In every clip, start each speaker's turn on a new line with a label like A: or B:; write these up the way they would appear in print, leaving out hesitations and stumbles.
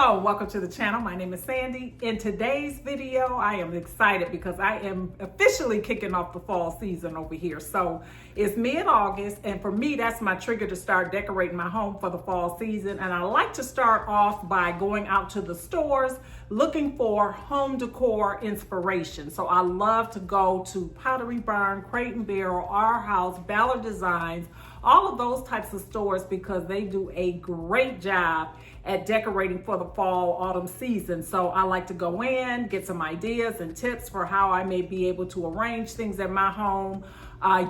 A: Hello, welcome to the channel. My name is Sandy. In today's video, I am excited because I am officially kicking off the fall season over here. So it's mid-August, and for me, that's my trigger to start decorating my home for the fall season. And I like to start off by going out to the stores looking for home decor inspiration. So I love to go to Pottery Barn, Crate and Barrel, Arhaus, Ballard Designs, all of those types of stores because they do a great job at decorating for the fall, autumn season. So I like to go in, get some ideas and tips for how I may be able to arrange things at my home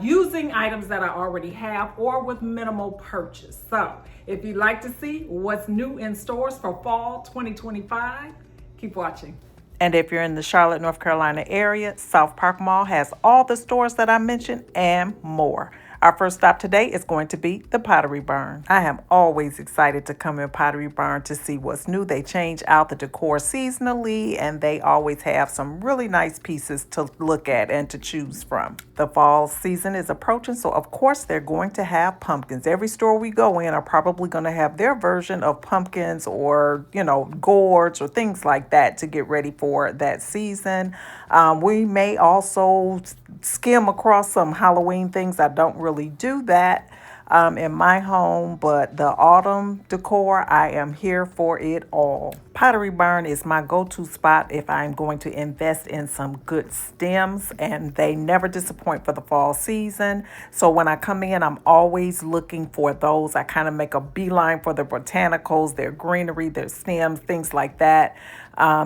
A: using items that I already have or with minimal purchase. So if you'd like to see what's new in stores for fall 2025, keep watching.
B: And if you're in the Charlotte, North Carolina area, South Park Mall has all the stores that I mentioned and more. Our first stop today is going to be the Pottery Barn. I am always excited to come in Pottery Barn to see what's new. They change out the decor seasonally, and they always have some really nice pieces to look at and to choose from. The fall season is approaching, so of course they're going to have pumpkins. Every store we go in are probably going to have their version of pumpkins or, gourds or things like that to get ready for that season. We may also skim across some Halloween things. I don't really do that in my home, but the autumn decor, I am here for it all. Pottery Barn is my go-to spot if I'm going to invest in some good stems, and they never disappoint for the fall season. So when I come in, I'm always looking for those. I kind of make a beeline for the botanicals, their greenery, their stems, things like that.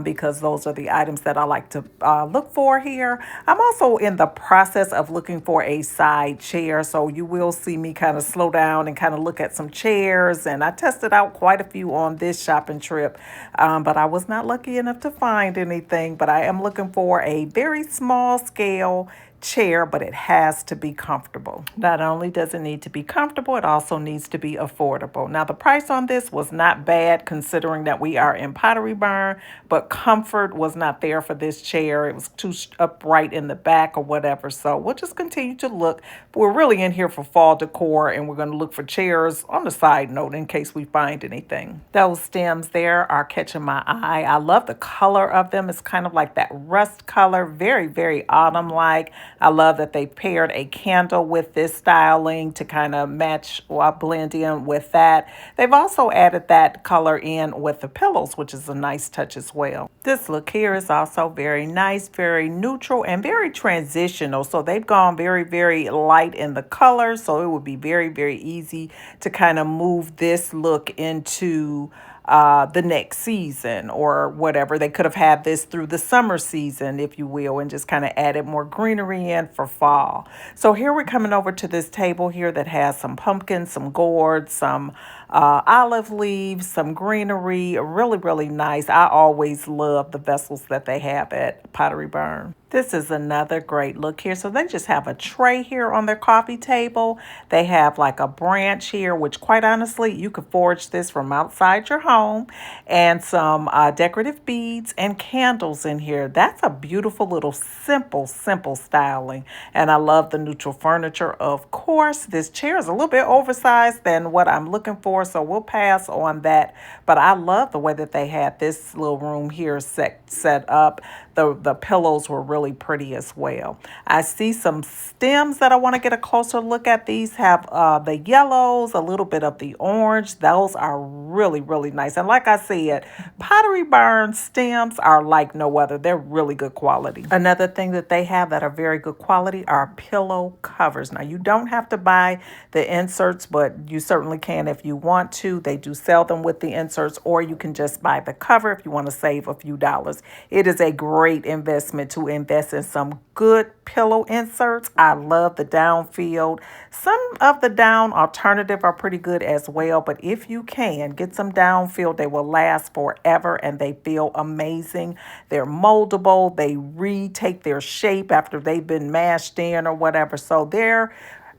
B: Because those are the items that I like to look for here. I'm also in the process of looking for a side chair, so you will see me kind of slow down and kind of look at some chairs, and I tested out quite a few on this shopping trip, but I was not lucky enough to find anything. But I am looking for a very small scale chair, but it has to be comfortable. Not only does it need to be comfortable, it also needs to be affordable. Now, the price on this was not bad considering that we are in Pottery Barn, but comfort was not there for this chair. It was too upright in the back or whatever. So we'll just continue to look. We're really in here for fall decor, and we're going to look for chairs on the side note in case we find anything. Those stems there are catching my eye. I love the color of them. It's kind of like that rust color, very, very autumn-like. I love that they paired a candle with this styling to kind of match or blend in with that. They've also added that color in with the pillows, which is a nice touch as well. This look here is also very nice, very neutral, and very transitional. So they've gone very, very light in the color. So it would be very, very easy to kind of move this look into the next season or whatever. They could have had this through the summer season, if you will, and just kind of added more greenery in for fall. So here we're coming over to this table here that has some pumpkins, some gourds, some olive leaves, some greenery, really, really nice. I always love the vessels that they have at Pottery Barn. This is another great look here. So they just have a tray here on their coffee table. They have like a branch here, which quite honestly, you could forage this from outside your home, and some decorative beads and candles in here. That's a beautiful little simple styling. And I love the neutral furniture. Of course, this chair is a little bit oversized than what I'm looking for, so we'll pass on that. But I love the way that they had this little room here set up. The pillows were really pretty as well. I see some stems that I want to get a closer look at. These have the yellows, a little bit of the orange. Those are really, really nice. And like I said, Pottery Barn stems are like no other. They're really good quality. Another thing that they have that are very good quality are pillow covers. Now, you don't have to buy the inserts, but you certainly can if you want to. They do sell them with the inserts, or you can just buy the cover if you want to save a few dollars. It is a great investment to invest in some good pillow inserts. I love the down field. Some of the down alternative are pretty good as well, but if you can get some down field, they will last forever and they feel amazing. They're moldable. They retake their shape after they've been mashed in or whatever. So they're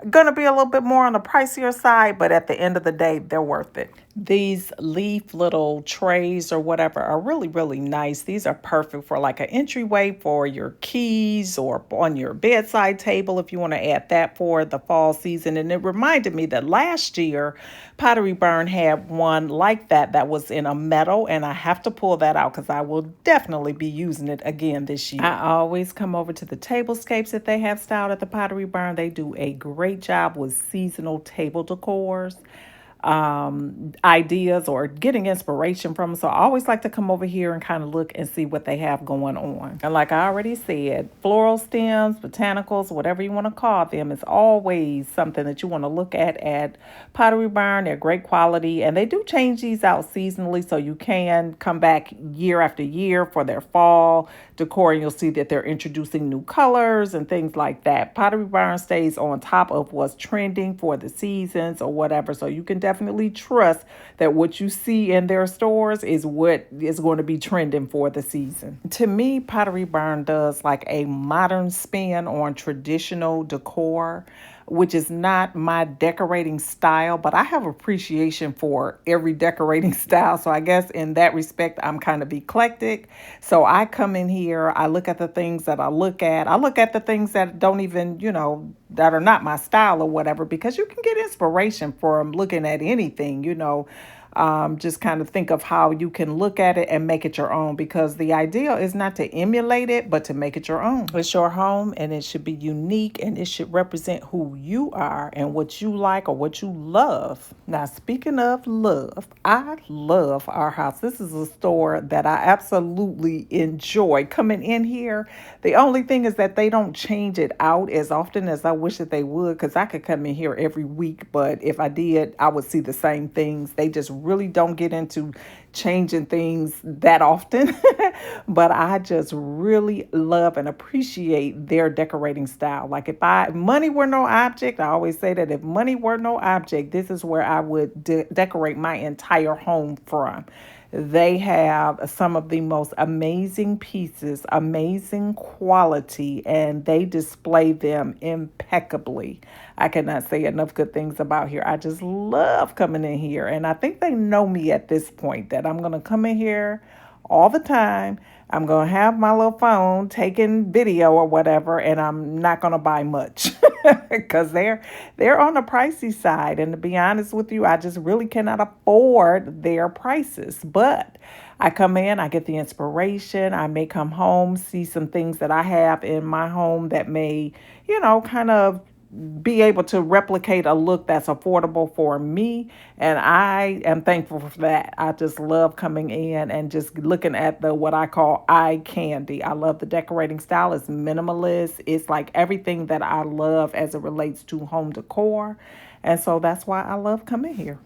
B: going to be a little bit more on the pricier side, but at the end of the day, they're worth it. These leaf little trays or whatever are really, really nice. These are perfect for like an entryway for your keys or on your bedside table if you want to add that for the fall season. And it reminded me that last year, Pottery Barn had one like that was in a metal, and I have to pull that out because I will definitely be using it again this year. I always come over to the tablescapes that they have styled at the Pottery Barn. They do a great job with seasonal table decors, ideas or getting inspiration from them. So I always like to come over here and kind of look and see what they have going on. And like I already said, floral stems, botanicals, whatever you want to call them, is always something that you want to look at Pottery Barn. They're great quality, and they do change these out seasonally, so you can come back year after year for their fall decor, and you'll see that they're introducing new colors and things like that. Pottery Barn stays on top of what's trending for the seasons or whatever, so you can definitely trust that what you see in their stores is what is going to be trending for the season. To me, Pottery Barn does like a modern spin on traditional decor, which is not my decorating style, but I have appreciation for every decorating style. So I guess in that respect, I'm kind of eclectic. So I come in here, I look at the things that I look at. I look at the things that don't even, that are not my style or whatever, because you can get inspiration from looking at anything, just kind of think of how you can look at it and make it your own, because the idea is not to emulate it, but to make it your own. It's your home, and it should be unique, and it should represent who you are and what you like or what you love. Now, speaking of love, I love Arhaus. This is a store that I absolutely enjoy coming in here. The only thing is that they don't change it out as often as I wish that they would, because I could come in here every week, but if I did, I would see the same things. They just really don't get into changing things that often. But I just really love and appreciate their decorating style. Like if money were no object, I always say that if money were no object, this is where I would decorate my entire home from. They have some of the most amazing pieces, amazing quality, and they display them impeccably. I cannot say enough good things about here. I just love coming in here, and I think they know me at this point, that I'm going to come in here all the time. I'm going to have my little phone taking video or whatever, and I'm not going to buy much because they're on the pricey side. And to be honest with you, I just really cannot afford their prices. But I come in, I get the inspiration. I may come home, see some things that I have in my home that may, kind of be able to replicate a look that's affordable for me, and I am thankful for that. I just love coming in and just looking at the what I call eye candy. I love the decorating style. It's minimalist. It's like everything that I love as it relates to home decor, and so that's why I love coming here.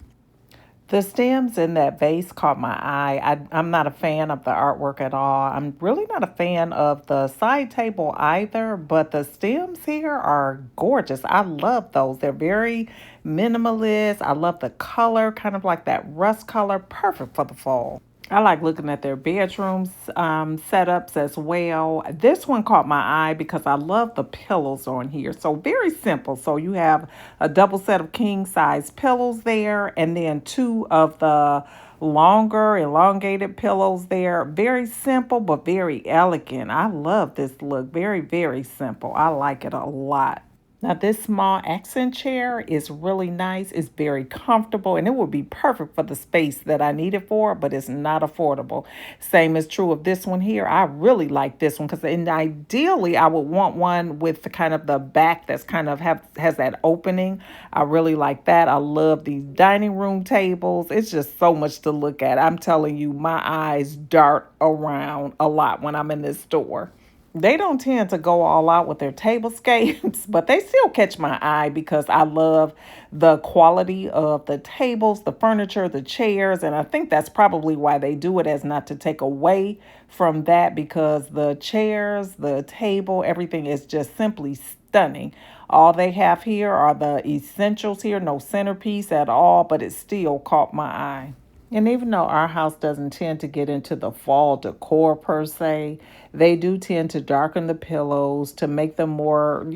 B: The stems in that vase caught my eye. I'm not a fan of the artwork at all. I'm really not a fan of the side table either, but the stems here are gorgeous. I love those. They're very minimalist. I love the color, kind of like that rust color, perfect for the fall. I like looking at their bedrooms setups as well. This one caught my eye because I love the pillows on here. So very simple. So you have a double set of king size pillows there, and then two of the longer elongated pillows there. Very simple, but very elegant. I love this look. Very, very simple. I like it a lot. Now, this small accent chair is really nice. It's very comfortable, and it would be perfect for the space that I need it for, but it's not affordable. Same is true of this one here. I really like this one because ideally I would want one with the kind of the back that's kind of has that opening. I really like that. I love these dining room tables. It's just so much to look at. I'm telling you, my eyes dart around a lot when I'm in this store. They don't tend to go all out with their tablescapes, but they still catch my eye because I love the quality of the tables, the furniture, the chairs, and I think that's probably why they do it, as not to take away from that, because the chairs, the table, everything is just simply stunning. All they have here are the essentials here, no centerpiece at all, but it still caught my eye. And even though our house doesn't tend to get into the fall decor per se, they do tend to darken the pillows to make them more,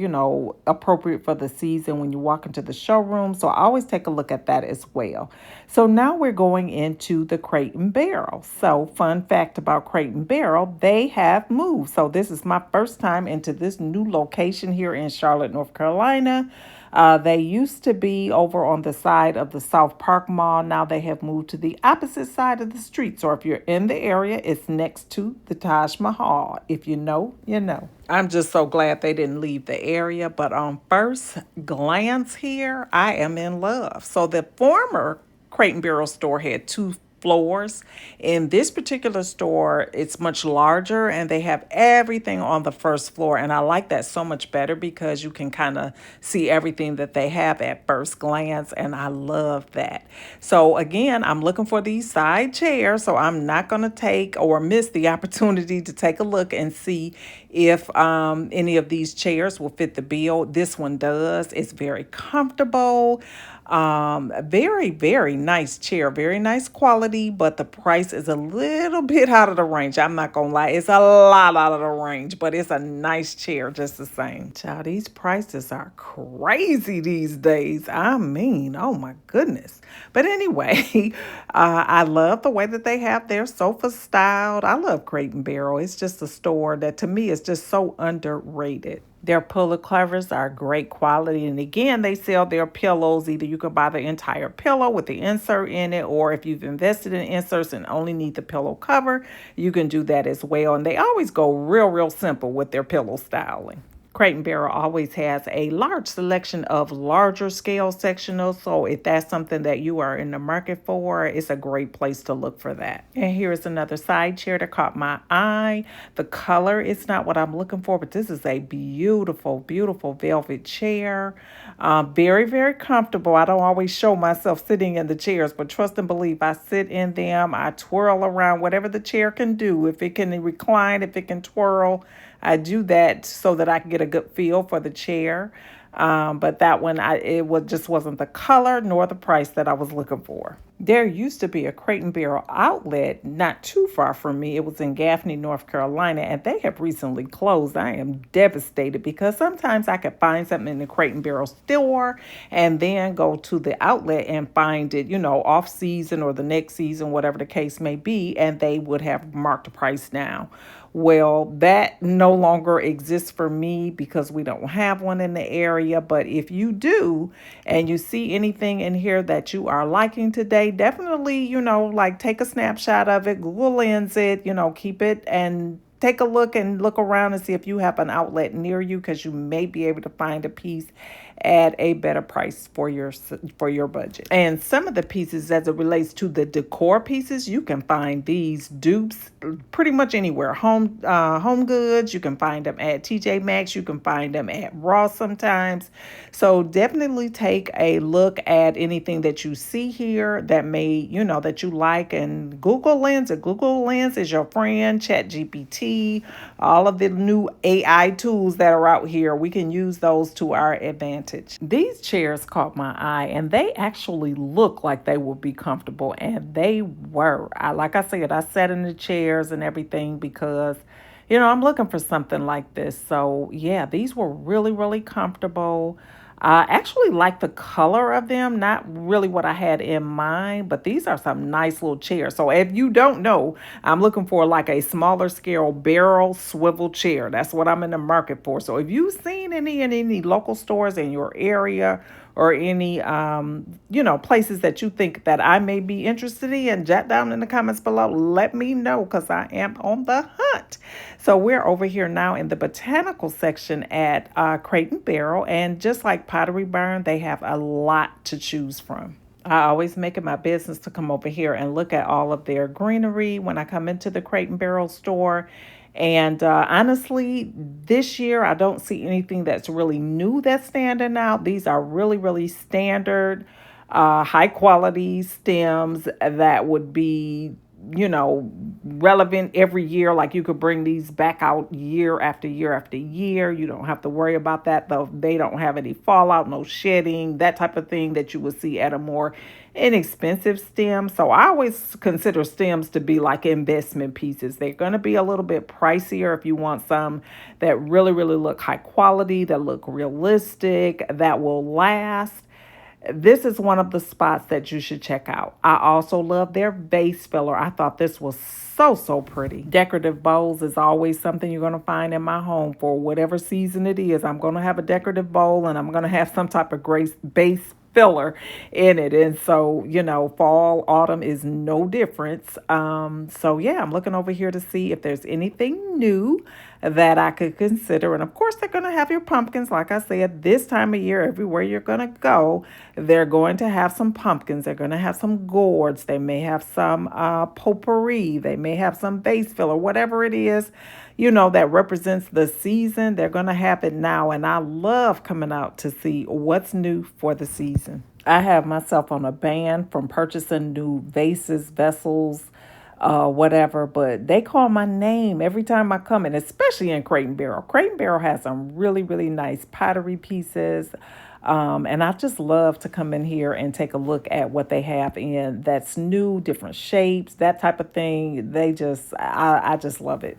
B: appropriate for the season when you walk into the showroom. So I always take a look at that as well. So now we're going into the Crate and Barrel. So fun fact about Crate and Barrel, they have moved. So this is my first time into this new location here in Charlotte, North Carolina. They used to be over on the side of the South Park Mall. Now they have moved to the opposite side of the street. So if you're in the area, it's next to the Taj Mahal. If you know, you know. I'm just so glad they didn't leave the area. But on first glance here, I am in love. So the former Crate and Barrel store had two floors. In this particular store, it's much larger and they have everything on the first floor. And I like that so much better because you can kind of see everything that they have at first glance. And I love that. So again, I'm looking for these side chairs. So I'm not going to take or miss the opportunity to take a look and see if any of these chairs will fit the bill. This one does. It's very comfortable. Very, very nice chair, very nice quality, but the price is a little bit out of the range. I'm not gonna lie, it's a lot out of the range, but it's a nice chair just the same. Child, these prices are crazy these days. I mean, oh my goodness. But anyway, I love the way that they have their sofa styled. I love Crate and Barrel. It's just a store that to me is just so underrated. Their pillow covers are great quality. And again, they sell their pillows. Either you can buy the entire pillow with the insert in it, or if you've invested in inserts and only need the pillow cover, you can do that as well. And they always go real simple with their pillow styling. Crate and Barrel always has a large selection of larger scale sectionals. So if that's something that you are in the market for, it's a great place to look for that. And here's another side chair that caught my eye. The color is not what I'm looking for, but this is a beautiful velvet chair. Very comfortable. I don't always show myself sitting in the chairs, but trust and believe I sit in them. I twirl around whatever the chair can do. If it can recline, if it can twirl, I do that so that I can get a good feel for the chair. But that one, just wasn't the color nor the price that I was looking for. There used to be a Crate and Barrel outlet not too far from me. It was in Gaffney, North Carolina, and they have recently closed. I am devastated because sometimes I could find something in the Crate and Barrel store and then go to the outlet and find it, off season or the next season, whatever the case may be, and they would have marked the price down. Well, that no longer exists for me because we don't have one in the area. But if you do and you see anything in here that you are liking today, definitely, take a snapshot of it, Google Lens it, keep it and take a look around and see if you have an outlet near you because you may be able to find a piece at a better price for your budget. And some of the pieces as it relates to the decor pieces, you can find these dupes pretty much anywhere. Home Goods, you can find them at TJ Maxx, you can find them at Ross sometimes. So definitely take a look at anything that you see here that may, that you like, and Google Lens. Google Lens is your friend. ChatGPT, all of the new AI tools that are out here, we can use those to our advantage. These chairs caught my eye, and they actually look like they would be comfortable, and they were. Like I said, I sat in the chairs and everything because, I'm looking for something like this. So yeah, these were really comfortable. I actually like the color of them, not really what I had in mind, but these are some nice little chairs. So if you don't know, I'm looking for like a smaller scale barrel swivel chair. That's what I'm in the market for. So if you've seen any in any local stores in your area or any, places that you think that I may be interested in, jot down in the comments below. Let me know because I am on the hunt. So we're over here now in the botanical section at Crate and Barrel. And just like Pottery Barn, they have a lot to choose from. I always make it my business to come over here and look at all of their greenery when I come into the Crate and Barrel store. And honestly, this year, I don't see anything that's really new that's standing out. These are really standard, high quality stems that would be relevant every year. Like you could bring these back out year after year after year. You don't have to worry about that, though. They don't have any fallout, no shedding, that type of thing that you would see at a more inexpensive stem. So I always consider stems to be like investment pieces. They're going to be a little bit pricier if you want some that really, really look high quality, that look realistic, that will last. This is one of the spots that you should check out. I also love their vase filler. I thought this was so pretty. Decorative bowls is always something you're going to find in my home for whatever season it is. I'm going to have a decorative bowl and I'm going to have some type of base filler in it. And so, fall, autumn is no difference. So yeah, I'm looking over here to see if there's anything new that I could consider. And of course, they're going to have your pumpkins. Like I said, this time of year, everywhere you're going to go, they're going to have some pumpkins. They're going to have some gourds. They may have some potpourri. They may have some vase filler, whatever it is, that represents the season. They're going to have it now. And I love coming out to see what's new for the season. I have myself on a ban from purchasing new vases, vessels, whatever, but they call my name every time I come in, especially in Crate and Barrel. Crate and Barrel has some really, really nice pottery pieces. And I just love to come in here and take a look at what they have in that's new, different shapes, that type of thing. I just love it.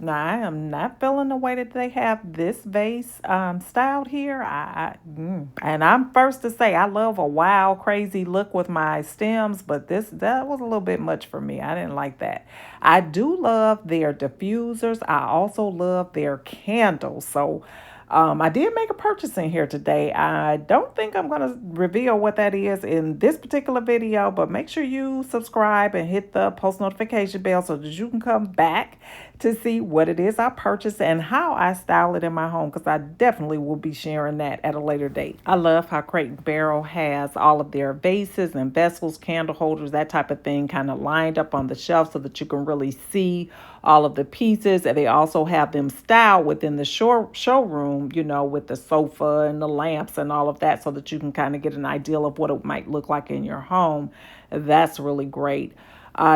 B: Now, I am not feeling the way that they have this vase styled here. And I'm first to say I love a wild, crazy look with my stems, but that was a little bit much for me. I didn't like that. I do love their diffusers. I also love their candles. So I did make a purchase in here today. I don't think I'm going to reveal what that is in this particular video, but make sure you subscribe and hit the post notification bell so that you can come back to see what it is I purchased and how I style it in my home, because I definitely will be sharing that at a later date. I love how Crate and Barrel has all of their vases and vessels, candle holders, that type of thing kind of lined up on the shelf so that you can really see all of the pieces. And they also have them styled within the showroom, with the sofa and the lamps and all of that, so that you can kind of get an idea of what it might look like in your home. That's really great.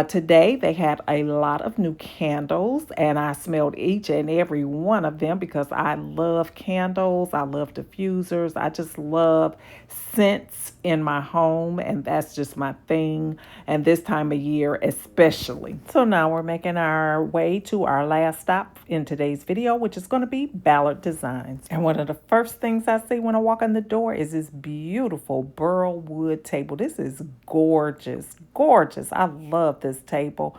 B: Today they had a lot of new candles, and I smelled each and every one of them because I love candles. I love diffusers. I just love scents in my home, and that's just my thing. And this time of year especially. So now we're making our way to our last stop in today's video, which is going to be Ballard Designs. And one of the first things I see when I walk in the door is this beautiful burl wood table. This is gorgeous. I love this table.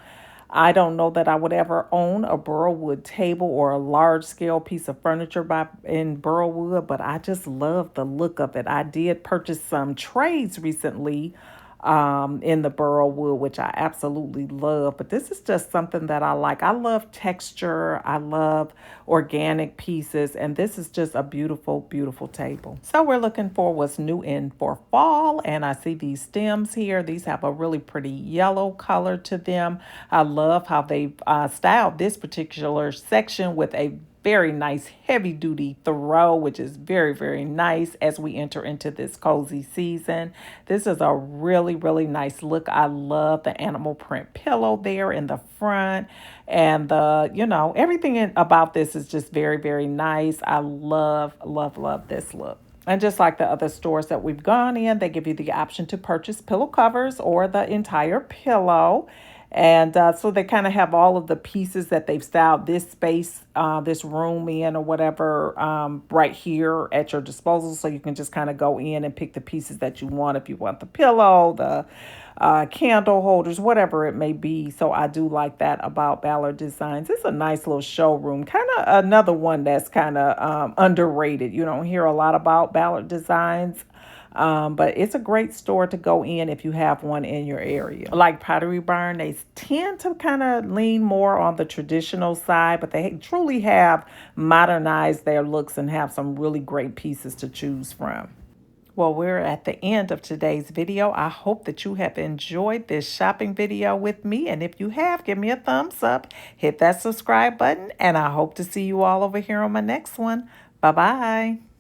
B: I don't know that I would ever own a burl wood table or a large scale piece of furniture in burl wood, but I just love the look of it. I did purchase some trays recently in the burl wood, which I absolutely love. But this is just something that I like. I love texture. I love organic pieces. And this is just a beautiful, beautiful table. So we're looking for what's new in for fall. And I see these stems here. These have a really pretty yellow color to them. I love how they've styled this particular section with a very nice heavy duty throw, which is very, very nice as we enter into this cozy season. This is a really, really nice look. I love the animal print pillow there in the front, and everything about this is just very, very nice. I love this look. And just like the other stores that we've gone in, they give you the option to purchase pillow covers or the entire pillow. And so they kind of have all of the pieces that they've styled this space, this room in or whatever, right here at your disposal. So you can just kind of go in and pick the pieces that you want. If you want the pillow, the candle holders, whatever it may be. So I do like that about Ballard Designs. It's a nice little showroom, kind of another one that's kind of underrated. You don't hear a lot about Ballard Designs. But it's a great store to go in if you have one in your area. Like Pottery Barn, they tend to kind of lean more on the traditional side, but they truly have modernized their looks and have some really great pieces to choose from. Well, we're at the end of today's video. I hope that you have enjoyed this shopping video with me. And if you have, give me a thumbs up, hit that subscribe button, and I hope to see you all over here on my next one. Bye-bye.